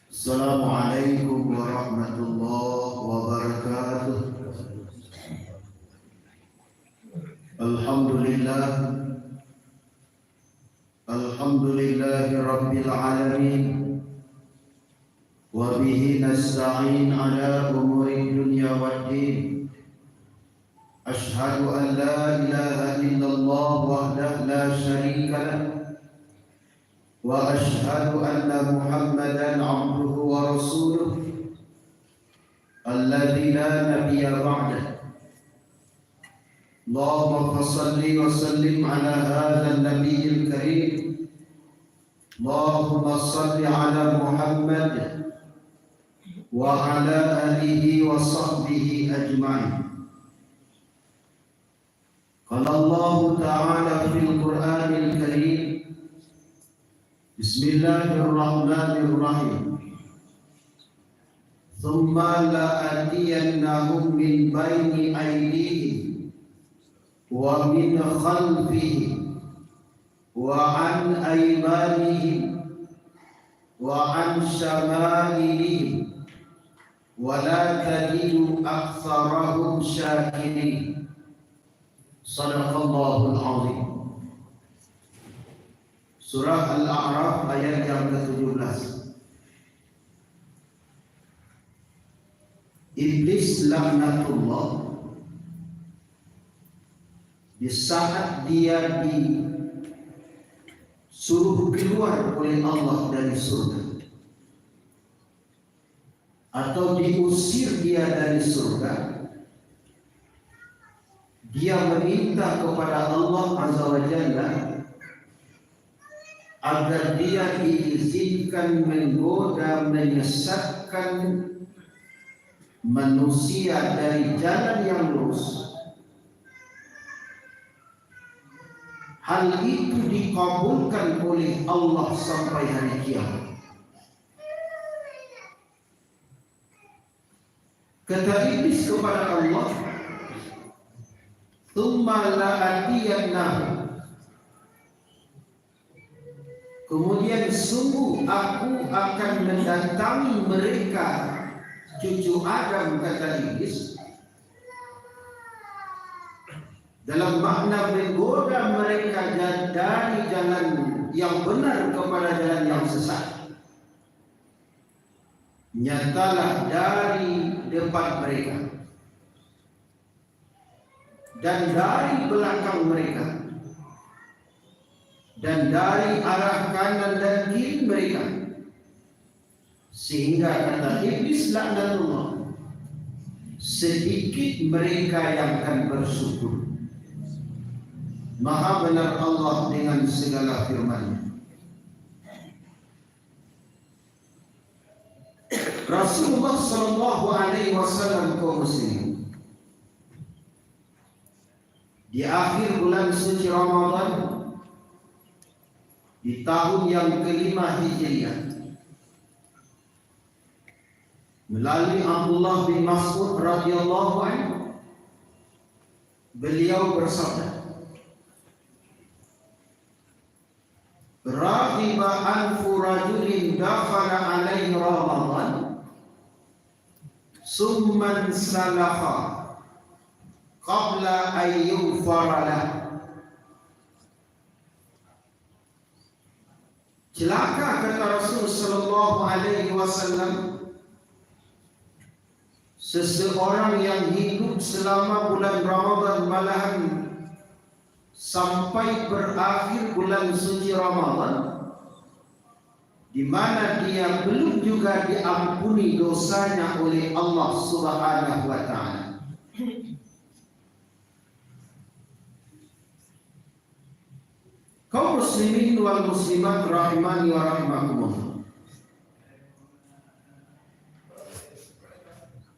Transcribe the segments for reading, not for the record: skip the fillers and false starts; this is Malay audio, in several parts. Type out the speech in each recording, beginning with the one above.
Assalamualaikum warahmatullahi wabarakatuh. Alhamdulillah, alhamdulillahi rabbil alamin. Wa bihi nasta'in ala umuri dunya waddin. Ashhadu an la ilaha illallah wahdahu la syarika lah. Wa ashhadu anna Muhammadan abduhu wa rasuluh alladzi la nabiyya ba'dahu. Allahumma salli wa sallim ala hadzal nabiyil karim. Allahumma salli ala Muhammad wa ala alihi wa sahbihi ajma'in. Qala Allah ta'ala fil Qur'anil Karim, Bismillahirrahmanirrahim. Thumma la'atiyannahum min baini aydihim wa min khalfihim wa an aymanihim wa an shamalihim wa la tajidu aktsarahum syakirin. Sadaqallahul azim. Surah Al-A'raf ayat yang ke-17. Iblis laknatullah, di saat dia disuruh keluar oleh Allah dari surga atau diusir dia dari surga, dia meminta kepada Allah Azza wa Jalla agar dia diizinkan menggoda, menyesatkan manusia dari jalan yang lurus. Hal itu dikabulkan oleh Allah sampai hari kiamat. Kata Iblis kepada Allah, "Tsumma la'atiyannahum." Kemudian sungguh aku akan mendatangi mereka, cucu Adam, kata Iblis, dalam makna menggoda mereka dari jalan yang benar kepada jalan yang sesat. Nyatalah dari depan mereka dan dari belakang mereka dan dari arah kanan dan kiri mereka, sehingga kata Iblis laknatullah, sedikit mereka yang akan bersyukur. Maha benar Allah dengan segala firman-Nya. Rasulullah sallallahu alaihi wasallam kaum muslimin, di akhir bulan suci Ramadan di tahun yang kelima Hijriah, melalui Abdullah bin Mas'ud radhiyallahu anhu, beliau bersabda, "Raghiba anfu rajulin dakhala alaihi Ramadan summan salakha qabla an yughfara lahu." Celaka, kata Rasul sallallahu alaihi wasallam, seseorang yang hidup selama bulan Ramadan, malahan sampai berakhir bulan suci Ramadan, di mana dia belum juga diampuni dosanya oleh Allah Subhanahu wa taala. Kaum muslimin wal muslimat rahimani wa rahimakumullah.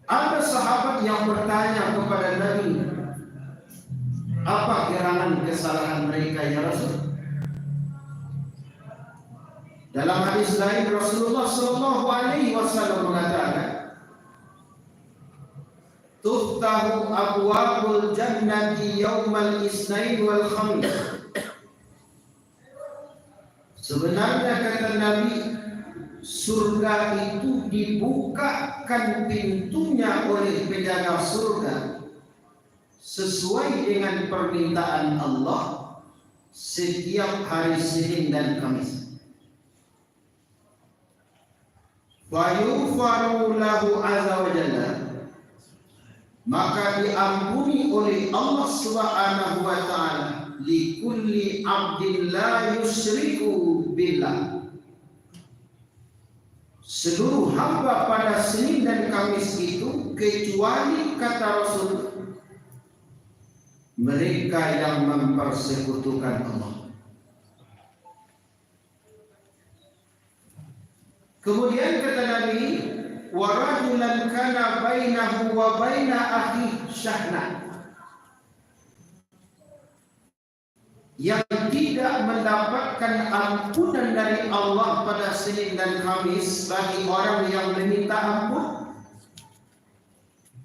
Ada sahabat yang bertanya kepada Nabi, apa gerangan kesalahan mereka ya Rasul? Dalam hadis lain Rasulullah sallallahu alaihi wasallam mengatakan, "Tuftahu abwabul jannati yaumal isnain wal khamis." Sebenarnya kata Nabi, surga itu dibukakan pintunya oleh penjaga surga sesuai dengan permintaan Allah setiap hari Senin dan Kamis. Wa yughfaru lahu azza wa jalla, maka diampuni oleh Allah Subhanahu wa taala li kulli 'abdin la yusyriku billah, seluruh hamba pada Senin dan Kamis itu kecuali kata Rasul mereka yang mempersekutukan Allah. Kemudian kata Nabi, wa rajulan kana bainahu wa baina akhi syahna, yang tidak mendapatkan ampunan dari Allah pada Senin dan Kamis bagi orang yang meminta ampun,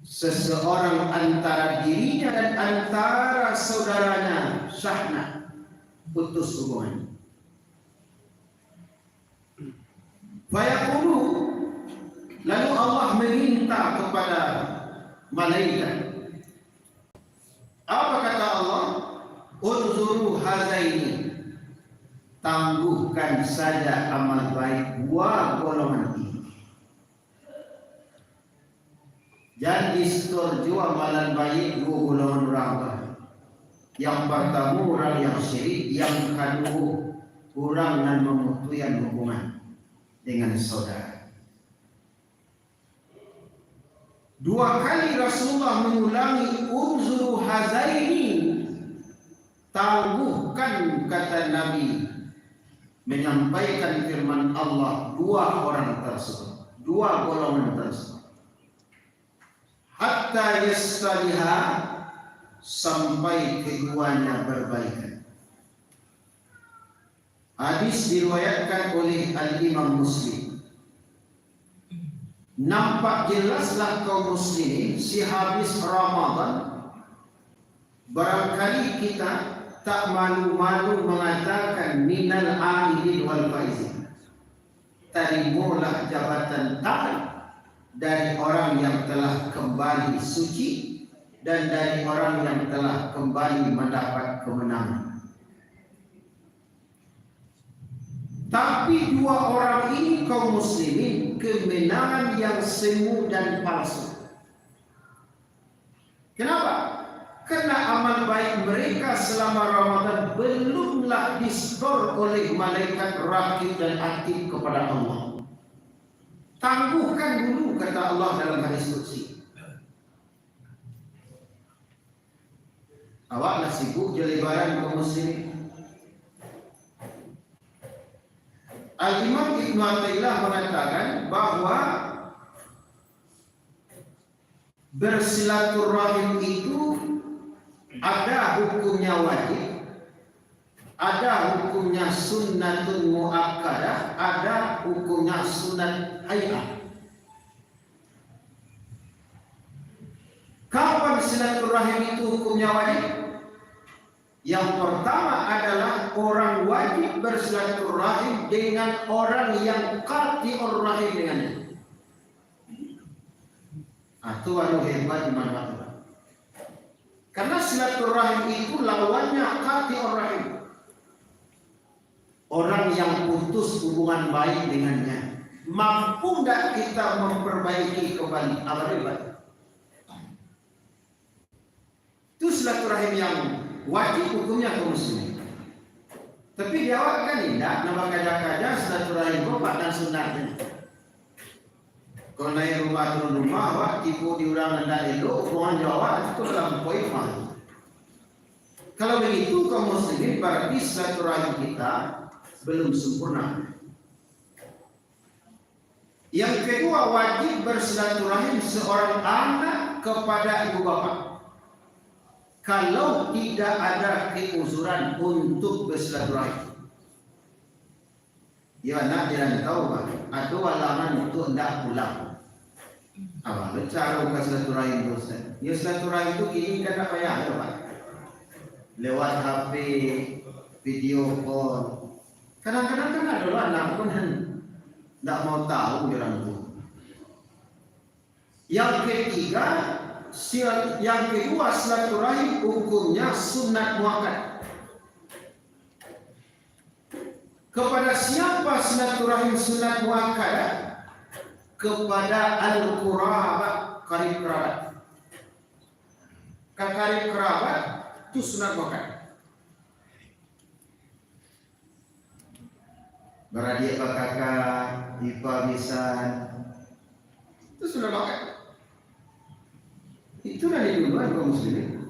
seseorang antara dirinya dan antara saudaranya syahna, putus hubungan. Fayaqulu, lalu Allah meminta kepada malaikat. Apa kata Allah? Unzuru hazaini, tangguhkan saja amal baik dua golongan ini. Jangan distor jua amalan baik dua golongan orang. Yang pertama orang yang syirik, yang kedua orang yang memutuskan hubungan dengan saudara. Dua kali Rasulullah mengulangi unzuru hazaini, tangguhkan kata Nabi, menyampaikan firman Allah dua orang tersebut, dua golongan tersebut. Hatta yastaliha, sampai keduanya berbaikan. Hadis diriwayatkan oleh Al-Imam Muslim. Nampak jelaslah kaum muslimin si habis Ramadan, barangkali kita tak malu-malu mengatakan minal aidin wal faizin, terimalah jabatan tangan dari orang yang telah kembali suci dan dari orang yang telah kembali mendapat kemenangan. Tapi dua orang ini kaum muslimin kemenangan yang semu dan palsu. Kenapa? Karena amal baik mereka selama Ramadan belumlah disetor oleh malaikat rakib dan atid kepada Allah. Tangguhkan dulu kata Allah dalam hadis qudsi. Awaklah sibuk jelebaran kaum muslimin. Al-Imam Ibn Athaillah mengatakan bahwa bersilaturahim itu ada hukumnya wajib, ada hukumnya sunnatun muakkadah, ada hukumnya sunat hay'ah. Kapan silaturahim itu hukumnya wajib? Yang pertama adalah orang wajib bersilaturahim dengan orang yang qati'ur rahim dengannya. Itu anu hebat di mana-mana. Karena silaturahim itu lawannya qati'ur rahim. Orang yang putus hubungan baik dengannya. Mampu enggak kita memperbaiki kembali amal baik? Itu silaturahim yang wajib hukumnya kaum muslimin. Tapi jawab kan tidak, nama kaja-kaja silaturahim bapak dan sunnahnya. Kalau naik rumah turun rumah, wak tipu diurang rendah elok, ruang jawab itu dalam poin mal. Kalau begitu kaum muslimin berarti silaturahim kita belum sempurna. Yang kedua, wajib bersilaturahim seorang anak kepada ibu bapak. Kalau tidak ada keuzuran untuk bersilaturahim, ya anak jangan tahu kan, ada halangan untuk hendak pulang. Apa cara buka silaturahim itu? Ya silaturahim itu kini kan tak payah, ya Pak. Lewat HP, video call. Kadang-kadang kan ada anak pun tidak mau tahu orang itu. Yang ketiga, yang kedua silaturahim hukumnya sunat muakkad. Kepada siapa silaturahim sunat muakkad? Kepada al-qurabat, karib kerabat. Karib kerabat itu sunat muakkad. Beradik kakak, ipar misan, itu sunat muakkad. Itu dari duluan kaum muslimin.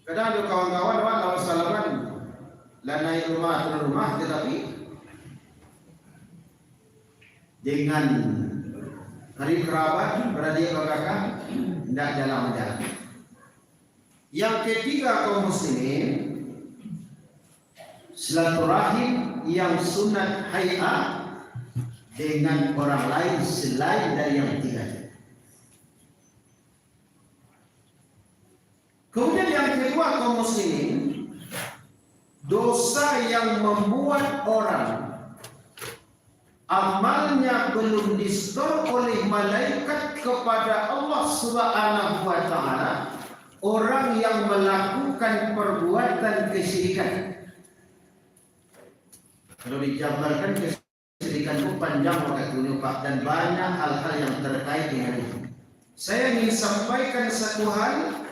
Kadang ada kawan-kawan kalau salaman lah naik rumah turun rumah, tetapi dengan karib kerabat beradik kakak tidak jalan-jalan. Yang ketiga kaum muslimin, silaturahim yang sunat hay'ah dengan orang lain selain dari yang tiga. Kemudian yang kedua kaum muslimin, dosa yang membuat orang amalnya belum disetor oleh malaikat kepada Allah Subhanahu wa taala, orang yang melakukan perbuatan kesyirikan. Kalau dijabarkan kesyirikan itu panjang waktunya Pak, dan banyak hal-hal yang terkait dengan itu. Saya ingin sampaikan satu hal,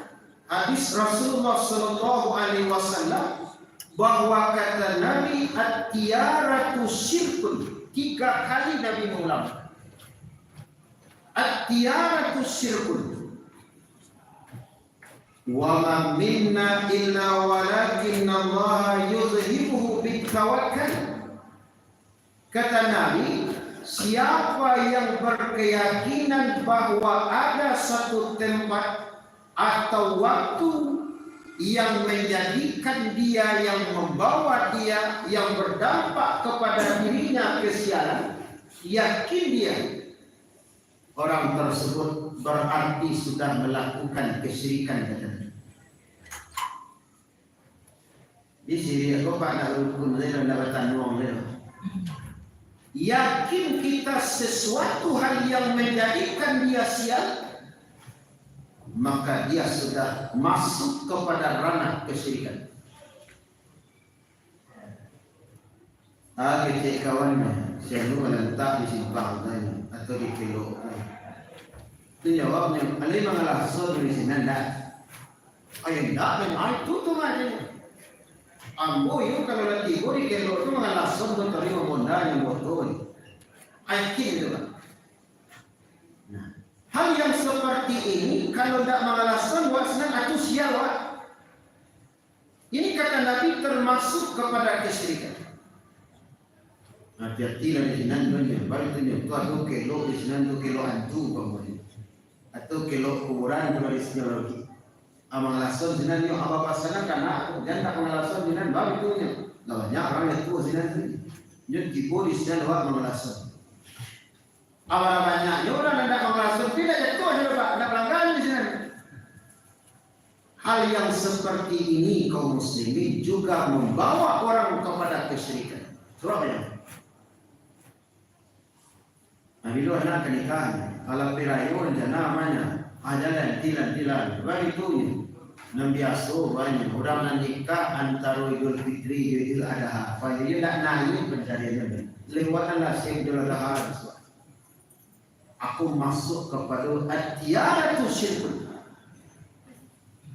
hadis Rasulullah Sallallahu Alaihi Wasallam, bahwa kata Nabi at-tiyaratu syirkun. 3 kali Nabi mengulang at-tiyaratu syirkun. Wa ma minna illa walakinna Allah yuzhibuhu bitawakkal. Kata Nabi, siapa yang berkeyakinan bahwa ada satu tempat atau waktu yang menjadikan dia, yang membawa dia, yang berdampak kepada dirinya kesialan, yakin dia, orang tersebut berarti sudah melakukan kesyirikan. Di sini aku pak nak rukun dia dapat tanuang dia. Yakin kita sesuatu hal yang menjadikan dia sial, maka dia sudah masuk kepada ranah kesyirikan. Kita kawannya, saya lupa letak di simpang tadi atau di kilo. Itu jawabnya, alih mengalah sod di sini anda. Ayah dah, ayah tutup aja. Ambo itu kalau lagi di kilo itu mengalah sod untuk terima modal yang botol. Ayah kini tu kan. Hal yang seperti ini kalau tidak mengalaskan buat senang atau siapa. Ini kata Nabi termasuk kepada kesyirikan. Hati-hati lah di sini dunia. Baru tunjuk tu atau kilo di sini tu kilo antu kamu. Atau kilo kuburan tu di sini lagi. Mengalaskan di sini apa pasangan karena jangan tak mengalaskan di sini baru tunjuk. Banyak orang yang tua di sini. Jadi kipu di sini lewat mengalaskan. Awal banyaknya orang hendak mengalaskan tidak jatuh saja Pak, tidak pelanggaran di sini. Hal yang seperti ini kaum muslimin juga membawa orang kepada kesyirikan. Surah ya. Nabi lu anak nikahan, ala pirayu dan namanya, ajalan tilan. Bagi tu Nabi asuh banyak orang nikah antara Idul Fitri Idul Adha. Jadi tidak naik pencariannya. Lewatlah Idul Adha. Aku masuk kepada at-tiyaratu syirkun.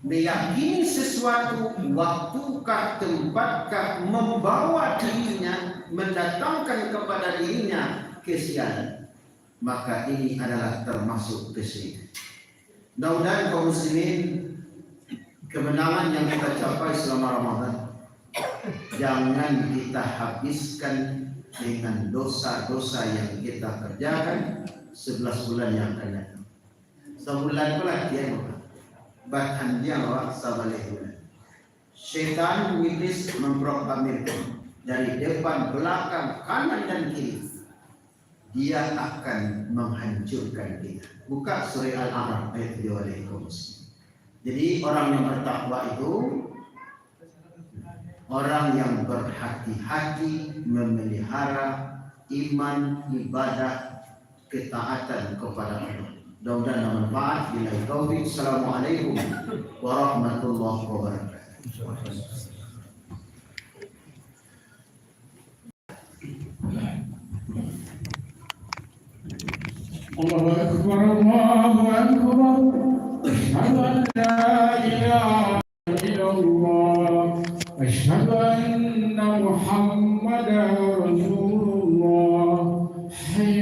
Meyakini sesuatu, waktukah, tempatkah membawa dirinya, mendatangkan kepada dirinya kesialan, maka ini adalah termasuk kesyirikan. Mudah-mudahan kaum muslimin, kemenangan yang kita capai selama Ramadan jangan kita habiskan dengan dosa-dosa yang kita kerjakan 11 bulan yang akan datang. Sebulan pula dia bahkan dia awak sabalik bulan. Syaitan iblis memproklamirkan dari depan, belakang, kanan dan kiri, dia akan menghancurkan kita. Buka surah Al-A'raf ayat 2. Jadi orang yang bertakwa itu orang yang berhati-hati memelihara iman, ibadah, ketaatan kepada Allah. Mudah-mudahan bermanfaat. Bila taufiq. Assalamualaikum warahmatullahi wabarakatuh. الله أكبر الله أكبر أشهد أن لا إله إلا الله أشهد أن محمدا رسول